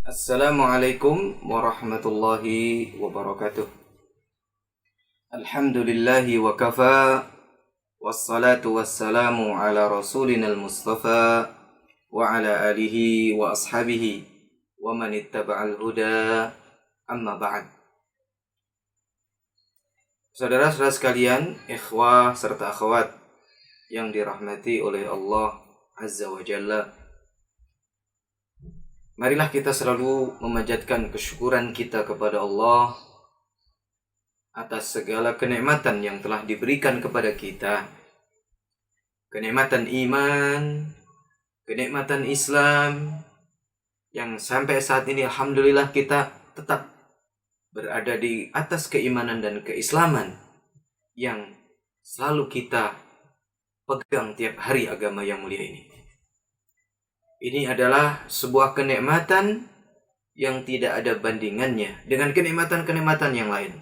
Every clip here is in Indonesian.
Assalamualaikum warahmatullahi wabarakatuh. Alhamdulillahi wa kafa, wassalatu wassalamu ala rasulina al-mustafa wa ala alihi wa ashabihi wa man ittaba'al huda, amma ba'd. Saudara-saudara sekalian, ikhwah serta akhwat yang dirahmati oleh Allah Azza wa Jalla, marilah kita selalu memanjatkan kesyukuran kita kepada Allah atas segala kenikmatan yang telah diberikan kepada kita. Kenikmatan iman, kenikmatan Islam, yang sampai saat ini alhamdulillah kita tetap berada di atas keimanan dan keislaman yang selalu kita pegang tiap hari agama yang mulia ini. Ini adalah sebuah kenikmatan yang tidak ada bandingannya dengan kenikmatan-kenikmatan yang lain.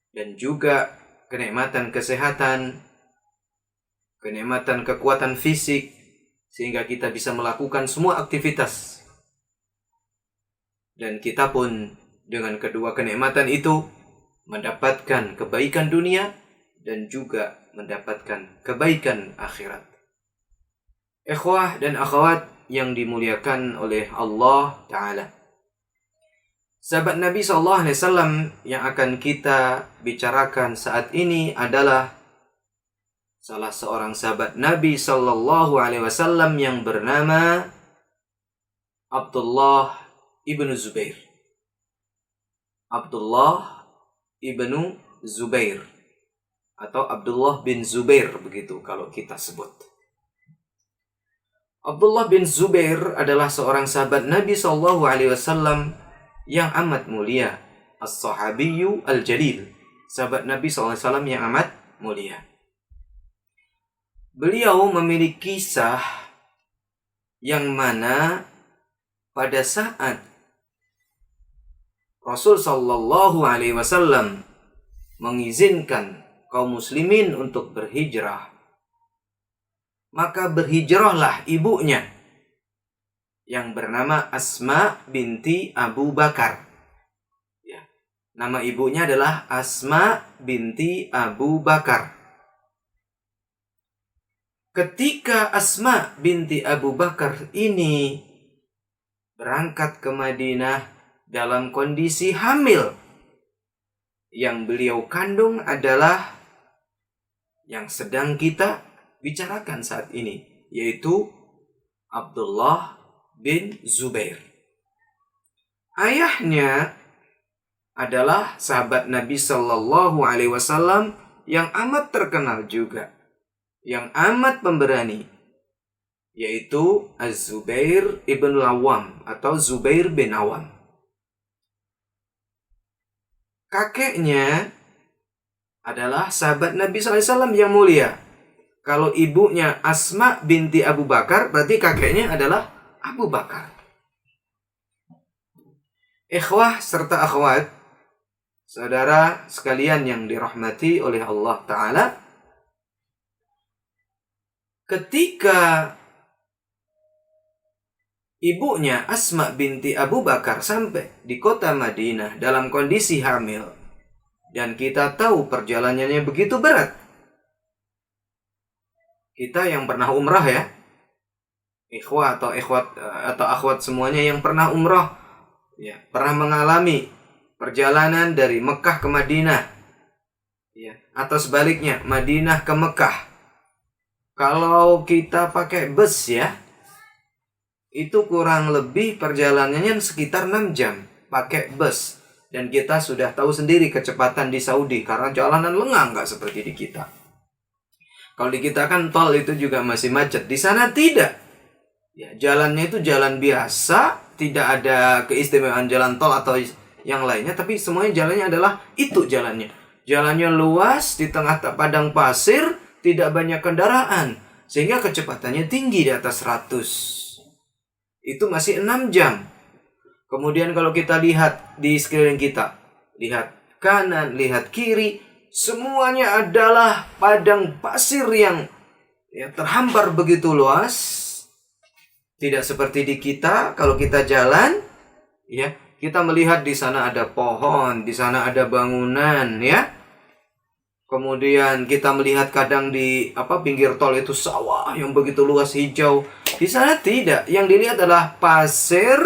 Dan juga kenikmatan kesehatan, kenikmatan kekuatan fisik, sehingga kita bisa melakukan semua aktivitas. Dan kita pun dengan kedua kenikmatan itu mendapatkan kebaikan dunia dan juga mendapatkan kebaikan akhirat. Ikhwah dan akhwat yang dimuliakan oleh Allah Ta'ala, sahabat Nabi SAW yang akan kita bicarakan saat ini adalah salah seorang sahabat Nabi SAW yang bernama Abdullah ibnu Zubair. Abdullah ibnu Zubair atau Abdullah bin Zubair, begitu kalau kita sebut. Abdullah bin Zubair adalah seorang sahabat Nabi SAW yang amat mulia, as-sahabiyyu al-jalil, sahabat Nabi SAW yang amat mulia. Beliau memiliki kisah yang mana pada saat Rasul SAW mengizinkan kaum muslimin untuk berhijrah, maka berhijrahlah ibunya yang bernama Asma binti Abu Bakar. Ya, nama ibunya adalah Asma binti Abu Bakar. Ketika Asma binti Abu Bakar ini berangkat ke Madinah dalam kondisi hamil, yang beliau kandung adalah yang sedang kita bicarakan saat ini, yaitu Abdullah bin Zubair. Ayahnya adalah sahabat Nabi SAW yang amat terkenal juga, yang amat pemberani, yaitu Az-Zubair ibn Awam atau Zubair bin Awam. Kakeknya adalah sahabat Nabi SAW yang mulia. Kalau ibunya Asma binti Abu Bakar, berarti kakeknya adalah Abu Bakar. Ikhwah serta akhwat, saudara sekalian yang dirahmati oleh Allah Ta'ala, ketika ibunya Asma binti Abu Bakar sampai di kota Madinah dalam kondisi hamil, dan kita tahu perjalanannya begitu berat. Kita yang pernah umrah ya, ikhwah atau akhwat semuanya yang pernah umrah, ya, pernah mengalami perjalanan dari Mekah ke Madinah, ya, atau sebaliknya Madinah ke Mekah. Kalau kita pakai bus ya, itu kurang lebih perjalanannya sekitar 6 jam pakai bus. Dan kita sudah tahu sendiri kecepatan di Saudi karena jalanan lengang, nggak seperti di kita. Kalau di kita kan tol itu juga masih macet. Di sana tidak. Ya, jalannya itu jalan biasa, tidak ada keistimewaan jalan tol atau yang lainnya, tapi semuanya jalannya adalah itu jalannya. Jalannya luas di tengah padang pasir, tidak banyak kendaraan, sehingga kecepatannya tinggi di atas 100. Itu masih 6 jam. Kemudian kalau kita lihat di sekeliling kita, lihat kanan, lihat kiri, semuanya adalah padang pasir yang terhampar begitu luas. Tidak seperti di kita, kalau kita jalan, ya, kita melihat di sana ada pohon, di sana ada bangunan, ya. Kemudian kita melihat kadang di pinggir tol itu sawah yang begitu luas hijau. Di sana tidak, yang dilihat adalah pasir,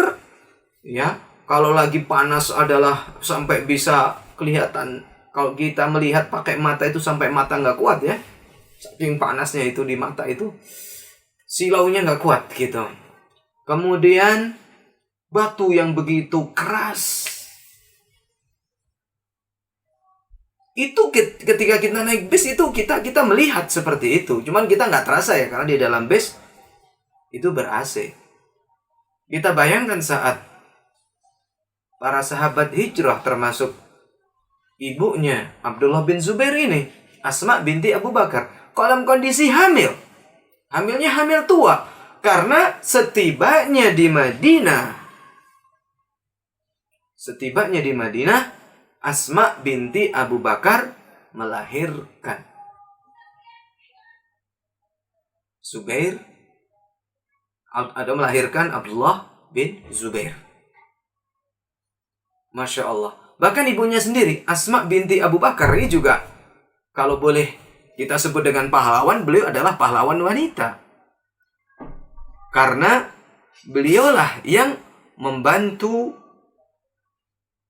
ya. Kalau lagi panas adalah sampai bisa kelihatan. Kalau kita melihat pakai mata itu sampai mata nggak kuat, ya. Saking panasnya itu di mata itu, silaunya nggak kuat gitu. Kemudian batu yang begitu keras. Itu ketika kita naik bis itu kita melihat seperti itu. Cuman kita nggak terasa ya, karena di dalam bis itu ber-AC. Kita bayangkan saat para sahabat hijrah termasuk ibunya Abdullah bin Zubair ini, Asma binti Abu Bakar, dalam kondisi hamil. Hamilnya hamil tua. Karena setibanya di Madinah, Asma binti Abu Bakar melahirkan Zubair, melahirkan Abdullah bin Zubair. Masya Allah. Bahkan ibunya sendiri, Asma binti Abu Bakar ini juga, kalau boleh kita sebut dengan pahlawan, beliau adalah pahlawan wanita. Karena beliaulah yang membantu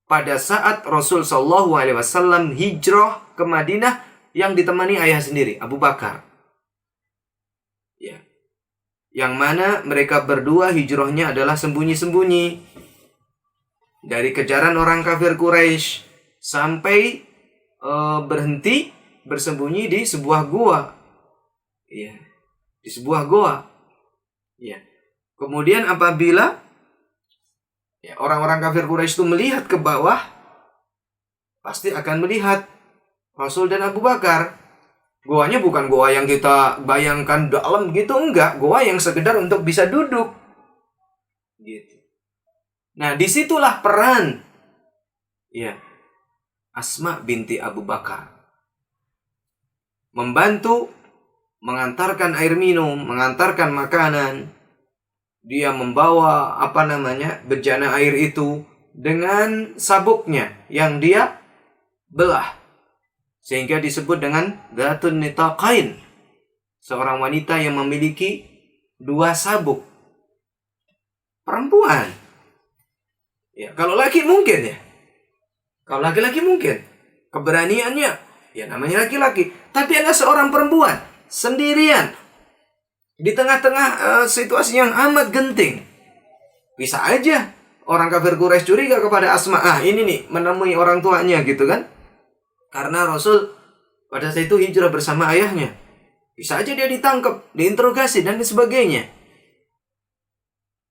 pada saat Rasul Shallallahu Alaihi Wasallam hijrah ke Madinah yang ditemani ayah sendiri, Abu Bakar. Ya. Yang mana mereka berdua hijrahnya adalah sembunyi-sembunyi dari kejaran orang kafir Quraisy sampai berhenti bersembunyi di sebuah gua. Ya. Di sebuah gua. Ya. Kemudian apabila orang-orang kafir Quraisy itu melihat ke bawah, pasti akan melihat Rasul dan Abu Bakar. Goanya bukan goa yang kita bayangkan dalam gitu, enggak. Goa yang sekedar untuk bisa duduk. Gitu. Nah, disitulah peran Asma binti Abu Bakar. Membantu mengantarkan air minum, mengantarkan makanan. Dia membawa bejana air itu dengan sabuknya yang dia belah, sehingga disebut dengan Dzatun Nitaqain, seorang wanita yang memiliki 2 sabuk. Perempuan. Ya, kalau laki mungkin ya. Kalau laki-laki mungkin keberaniannya, ya namanya laki-laki. Tapi ada seorang perempuan sendirian di tengah-tengah situasi yang amat genting. Bisa aja orang kafir Quraisy curiga kepada Asma. Ini nih menemui orang tuanya gitu kan. Karena Rasul pada saat itu hijrah bersama ayahnya. Bisa aja dia ditangkap, diinterogasi dan sebagainya.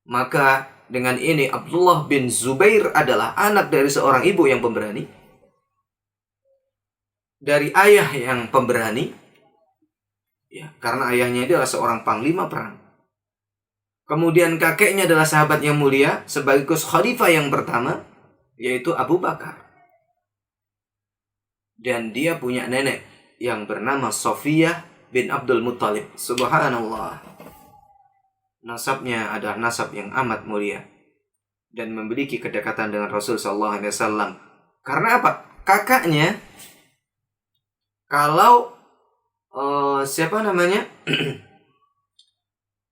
Maka dengan ini Abdullah bin Zubair adalah anak dari seorang ibu yang pemberani, dari ayah yang pemberani. Ya, karena ayahnya dia adalah seorang panglima perang. Kemudian kakeknya adalah sahabat yang mulia sekaligus khalifah yang pertama, yaitu Abu Bakar. Dan dia punya nenek yang bernama Sofiyah bin Abdul Muttalib. Subhanallah. Nasabnya adalah nasab yang amat mulia dan memiliki kedekatan dengan Rasul sallallahu alaihi wasallam. Karena apa? Kakaknya kalau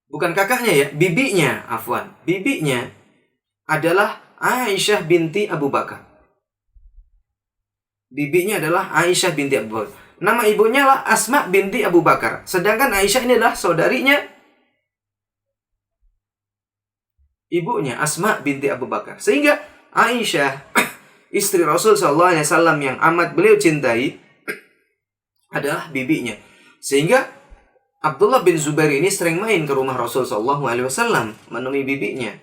bukan kakaknya ya, bibinya, bibinya adalah Aisyah binti Abu Bakar. Bibinya adalah Aisyah binti Abu Bakar. Nama ibunya lah Asma binti Abu Bakar. Sedangkan Aisyah ini adalah saudarinya ibunya, Asma binti Abu Bakar. Sehingga Aisyah, istri Rasul sallallahu alaihi wasallam yang amat beliau cintai, adalah bibinya. Sehingga Abdullah bin Zubair ini sering main ke rumah Rasul sallallahu alaihi wasallam menemui bibinya.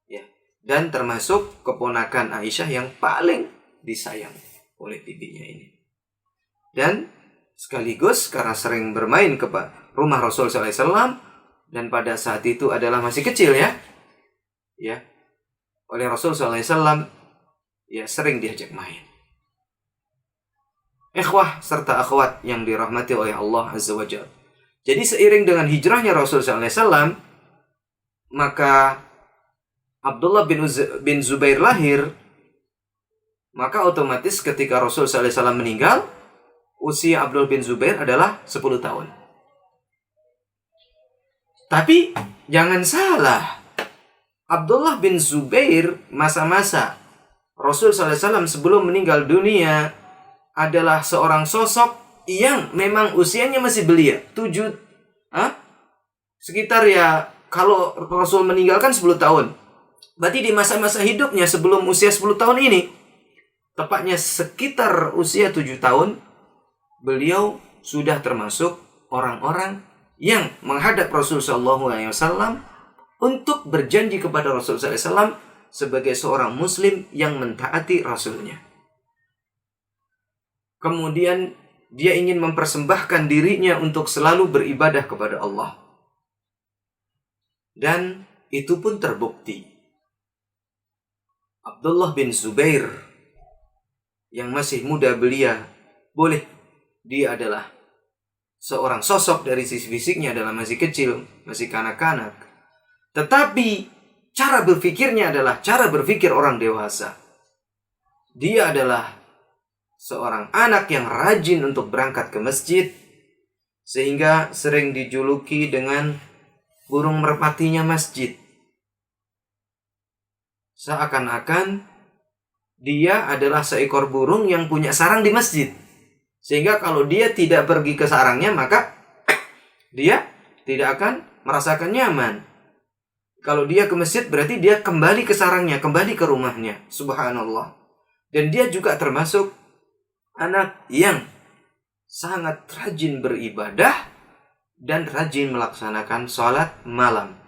Ya, dan termasuk keponakan Aisyah yang paling disayang oleh bibinya ini. Dan sekaligus karena sering bermain ke rumah Rasul sallallahu alaihi wasallam, dan pada saat itu adalah masih kecil ya. Oleh Rasul sallallahu alaihi wasallam sering diajak main. Ikhwah serta akhwat yang dirahmati oleh Allah Azza wa Jalla. Jadi seiring dengan hijrahnya Rasul sallallahu alaihi wasallam, maka Abdullah bin Zubair lahir, maka otomatis ketika Rasul SAW meninggal, usia Abdullah bin Zubair adalah 10 tahun. Tapi jangan salah, Abdullah bin Zubair masa-masa Rasul SAW sebelum meninggal dunia adalah seorang sosok yang memang usianya masih belia. Sekitar ya, kalau Rasul meninggalkan 10 tahun. Berarti di masa-masa hidupnya sebelum usia 10 tahun ini, tepatnya sekitar usia 7 tahun, beliau sudah termasuk orang-orang yang menghadap Rasul SAW untuk berjanji kepada Rasul SAW sebagai seorang muslim yang mentaati Rasulnya. Kemudian dia ingin mempersembahkan dirinya untuk selalu beribadah kepada Allah. Dan itu pun terbukti. Abdullah bin Zubair yang masih muda belia, dia adalah seorang sosok dari sisi fisiknya adalah masih kecil, masih kanak-kanak. Tetapi cara berpikirnya adalah cara berpikir orang dewasa. Dia adalah seorang anak yang rajin untuk berangkat ke masjid, sehingga sering dijuluki dengan burung merpatinya masjid. Seakan-akan dia adalah seekor burung yang punya sarang di masjid. Sehingga kalau dia tidak pergi ke sarangnya, maka dia tidak akan merasakan nyaman. Kalau dia ke masjid, berarti dia kembali ke sarangnya, kembali ke rumahnya. Subhanallah. Dan dia juga termasuk anak yang sangat rajin beribadah dan rajin melaksanakan sholat malam.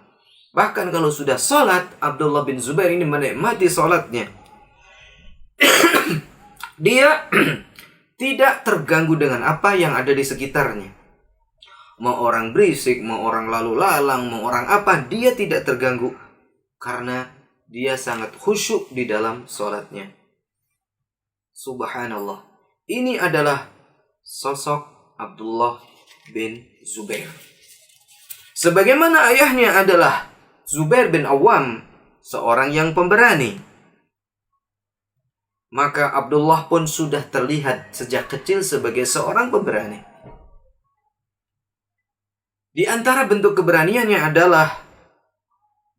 Bahkan kalau sudah sholat, Abdullah bin Zubair ini menikmati sholatnya. Dia tidak terganggu dengan apa yang ada di sekitarnya. Mau orang berisik, mau orang lalu lalang, mau orang apa, dia tidak terganggu. Karena dia sangat khusyuk di dalam sholatnya. Subhanallah. Ini adalah sosok Abdullah bin Zubair. Sebagaimana ayahnya adalah Zubair bin Awam, seorang yang pemberani, maka Abdullah pun sudah terlihat sejak kecil sebagai seorang pemberani. Di antara bentuk keberaniannya adalah,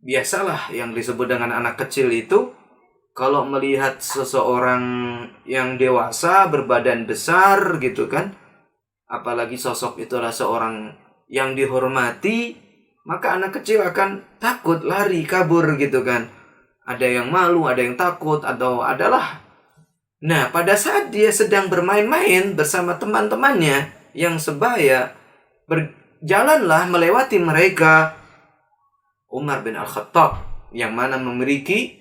biasalah yang disebut dengan anak kecil itu, kalau melihat seseorang yang dewasa berbadan besar gitu kan, apalagi sosok itu adalah seorang yang dihormati, maka anak kecil akan takut, lari, kabur gitu kan. Ada yang malu, ada yang takut, atau adalah. Nah, pada saat dia sedang bermain-main bersama teman-temannya yang sebaya, berjalanlah melewati mereka Umar bin Al-Khattab, yang mana memiliki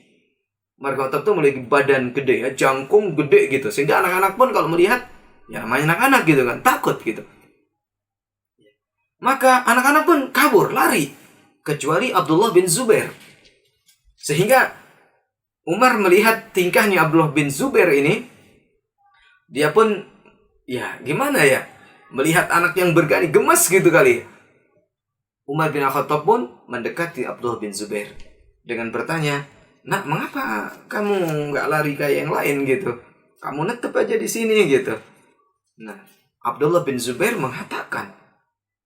badan gede ya, jangkung gede gitu. Sehingga anak-anak pun kalau melihat, ya namanya anak-anak gitu kan, takut gitu. Maka anak-anak pun kabur, lari. Kecuali Abdullah bin Zubair. Sehingga Umar melihat tingkahnya Abdullah bin Zubair ini, dia pun, ya gimana ya, melihat anak yang bergani, gemes gitu kali. Umar bin Khattab pun mendekati Abdullah bin Zubair dengan bertanya, "Nak, mengapa kamu nggak lari kayak yang lain gitu? Kamu netep aja di sini gitu." Nah, Abdullah bin Zubair mengatakan,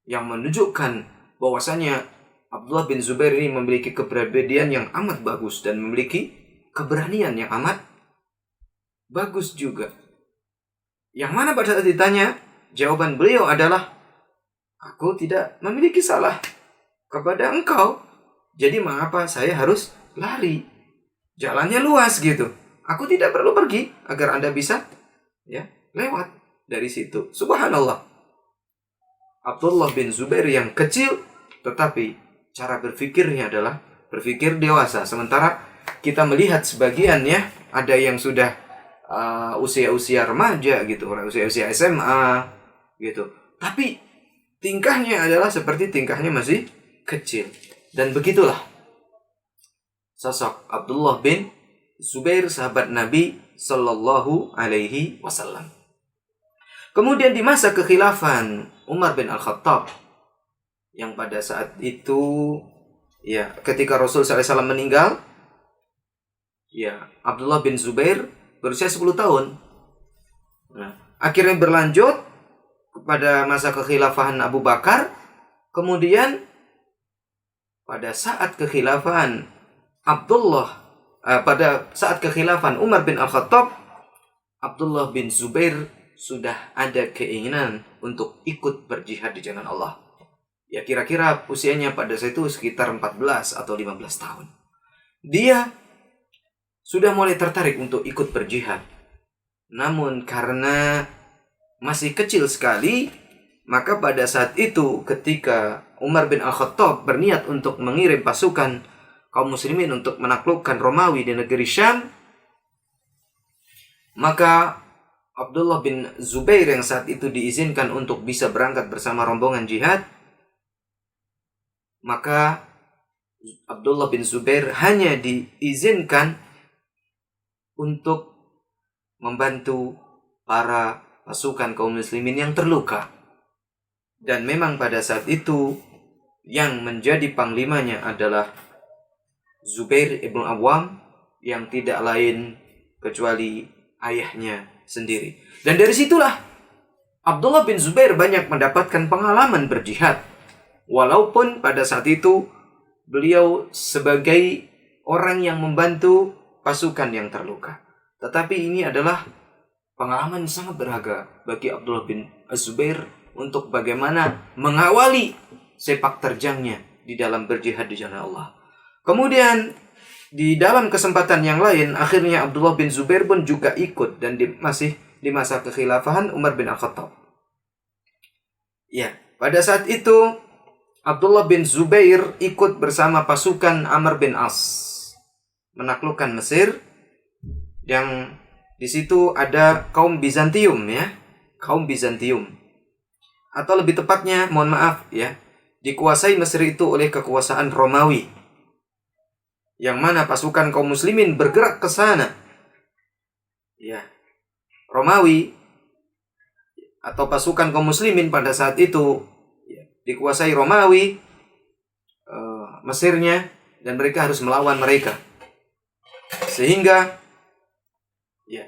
yang menunjukkan bahwasanya Abdullah bin Zubair ini memiliki kepribadian yang amat bagus dan memiliki keberanian yang amat bagus juga. Yang mana pada saat ditanya, jawaban beliau adalah, "Aku tidak memiliki salah kepada engkau. Jadi mengapa saya harus lari? Jalannya luas gitu. Aku tidak perlu pergi agar Anda bisa ya lewat dari situ." Subhanallah. Abdullah bin Zubair yang kecil, tetapi cara berpikirnya adalah berpikir dewasa. Sementara kita melihat sebagian ya, ada yang sudah usia-usia remaja gitu, usia-usia SMA gitu. Tapi tingkahnya adalah seperti tingkahnya masih kecil. Dan begitulah sosok Abdullah bin Zubair, sahabat Nabi Sallallahu Alaihi Wasallam. Kemudian di masa kekhilafan Umar bin Al-Khattab, yang pada saat itu Ya, ketika Rasul SAW meninggal, ya, Abdullah bin Zubair berusia 10 tahun. Nah, akhirnya berlanjut pada masa kekhilafahan Abu Bakar. Kemudian pada saat kekhilafahan pada saat kekhilafan Umar bin Al-Khattab, Abdullah bin Zubair sudah ada keinginan untuk ikut berjihad di jalan Allah. Ya, kira-kira usianya pada saat itu sekitar 14 atau 15 tahun. Dia sudah mulai tertarik untuk ikut berjihad. Namun karena masih kecil sekali, maka pada saat itu ketika Umar bin Al-Khattab berniat untuk mengirim pasukan kaum muslimin untuk menaklukkan Romawi di negeri Syam, maka Abdullah bin Zubair yang saat itu diizinkan untuk bisa berangkat bersama rombongan jihad, maka Abdullah bin Zubair hanya diizinkan untuk membantu para pasukan kaum muslimin yang terluka. Dan memang pada saat itu yang menjadi panglimanya adalah Zubair ibn Awam, yang tidak lain kecuali ayahnya sendiri. Dan dari situlah Abdullah bin Zubair banyak mendapatkan pengalaman berjihad. Walaupun pada saat itu beliau sebagai orang yang membantu pasukan yang terluka. Tetapi ini adalah pengalaman sangat berharga bagi Abdullah bin Zubair untuk bagaimana mengawali sepak terjangnya di dalam berjihad di jalan Allah. Kemudian di dalam kesempatan yang lain, akhirnya Abdullah bin Zubair pun juga ikut, dan masih di masa kekhilafahan Umar bin Al-Khattab. Ya, pada saat itu Abdullah bin Zubair ikut bersama pasukan Amr bin As menaklukkan Mesir, yang di situ ada kaum Bizantium, ya, kaum Bizantium, atau lebih tepatnya, mohon maaf ya, dikuasai Mesir itu oleh kekuasaan Romawi, yang mana pasukan kaum muslimin bergerak ke sana. Ya, Romawi atau pasukan kaum muslimin pada saat itu ya, dikuasai Romawi, Mesirnya, dan mereka harus melawan mereka. Sehingga ya,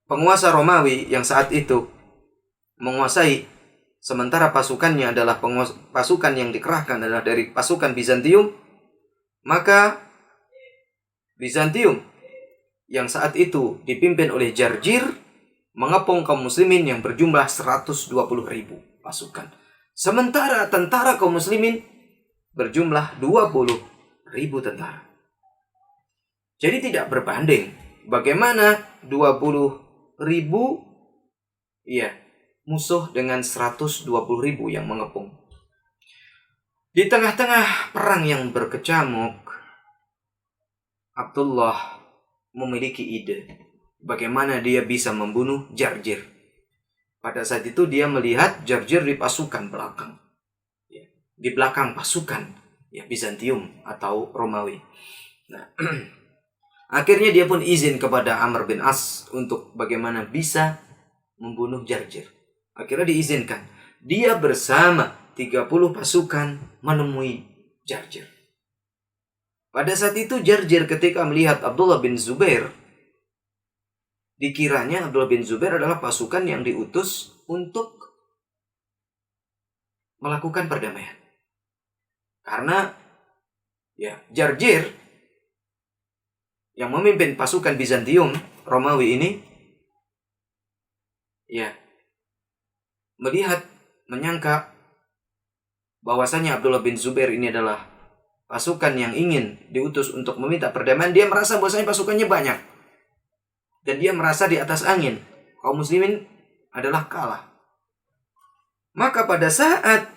penguasa Romawi yang saat itu menguasai, sementara pasukannya adalah pasukan yang dikerahkan adalah dari pasukan Bizantium, maka Bizantium yang saat itu dipimpin oleh Jarjir mengepung kaum muslimin yang berjumlah 120.000 pasukan. Sementara tentara kaum muslimin berjumlah 20.000 tentara. Jadi tidak berbanding. Bagaimana 20.000 ya, musuh dengan 120.000 yang mengepung. Di tengah-tengah perang yang berkecamuk, Abdullah memiliki ide bagaimana dia bisa membunuh Jarjir. Pada saat itu dia melihat Jarjir di pasukan belakang, ya, di belakang pasukan ya, Bizantium atau Romawi. Nah, akhirnya dia pun izin kepada Amr bin As untuk bagaimana bisa membunuh Jarjir. Akhirnya diizinkan. Dia bersama 30 pasukan menemui Jarjir. Pada saat itu Jarjir ketika melihat Abdullah bin Zubair, dikiranya Abdullah bin Zubair adalah pasukan yang diutus untuk melakukan perdamaian. Karena ya, Jarjir yang memimpin pasukan Bizantium Romawi ini ya, menyangka bahwasanya Abdullah bin Zubair ini adalah pasukan yang ingin diutus untuk meminta perdamaian. Dia merasa bahwasanya pasukannya banyak, dan dia merasa di atas angin. Kaum muslimin adalah kalah. Maka pada saat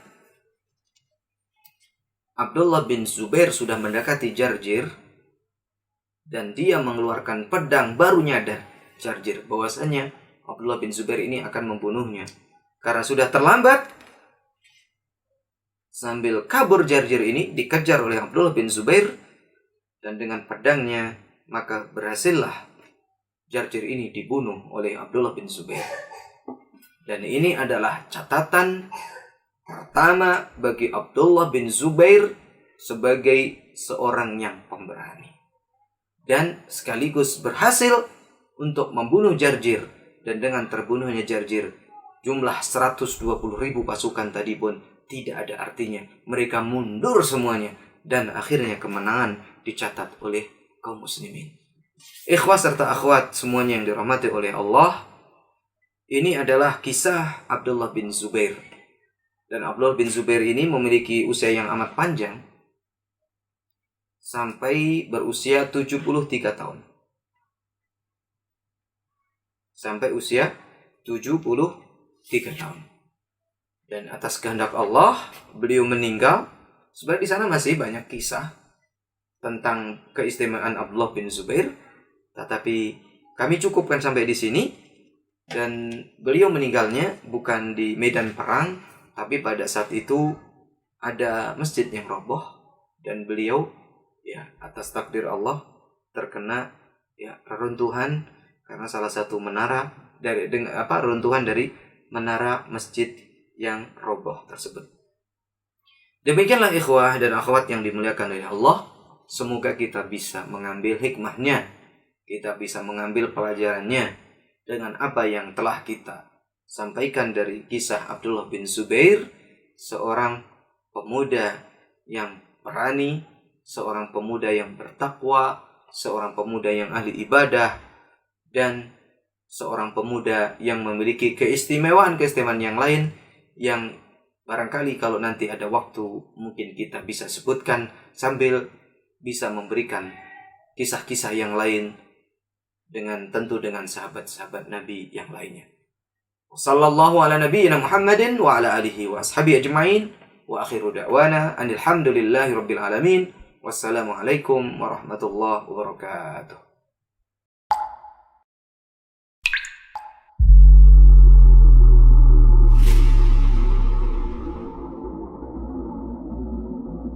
Abdullah bin Zubair sudah mendekati Jarjir dan dia mengeluarkan pedang, baru nyadar Jarjir bahwasanya Abdullah bin Zubair ini akan membunuhnya. Karena sudah terlambat, sambil kabur Jarjir ini dikejar oleh Abdullah bin Zubair, dan dengan pedangnya maka berhasillah Jarjir ini dibunuh oleh Abdullah bin Zubair. Dan ini adalah catatan pertama bagi Abdullah bin Zubair sebagai seorang yang pemberani. Dan sekaligus berhasil untuk membunuh Jarjir. Dan dengan terbunuhnya Jarjir, jumlah 120.000 pasukan tadi pun tidak ada artinya. Mereka mundur semuanya. Dan akhirnya kemenangan dicatat oleh kaum muslimin. Ikhwah serta akhwat semuanya yang dirahmati oleh Allah. Ini adalah kisah Abdullah bin Zubair. Dan Abdullah bin Zubair ini memiliki usia yang amat panjang. Sampai berusia 73 tahun. Sampai usia 73 tahun. Dan atas kehendak Allah, beliau meninggal. Sebenarnya di sana masih banyak kisah tentang keistimewaan Abdullah bin Zubair. Tetapi kami cukupkan sampai di sini. Dan beliau meninggalnya bukan di medan perang, tapi pada saat itu ada masjid yang roboh. Dan beliau atas takdir Allah terkena reruntuhan karena salah satu menara reruntuhan dari menara masjid yang roboh tersebut. Demikianlah ikhwah dan akhwat yang dimuliakan oleh Allah. Semoga kita bisa mengambil hikmahnya, kita bisa mengambil pelajarannya dengan apa yang telah kita sampaikan dari kisah Abdullah bin Zubair, seorang pemuda yang berani, seorang pemuda yang bertakwa, seorang pemuda yang ahli ibadah, dan seorang pemuda yang memiliki keistimewaan-keistimewaan yang lain yang barangkali kalau nanti ada waktu mungkin kita bisa sebutkan sambil bisa memberikan kisah-kisah yang lain tentu dengan sahabat-sahabat Nabi yang lainnya. Sallallahu ala nabiyyina Muhammadin wa ala alihi wa ashabihi ajma'in wa akhiru da'wana anil hamdulillahi rabbil alamin. Wassalamualaikum warahmatullahi wabarakatuh.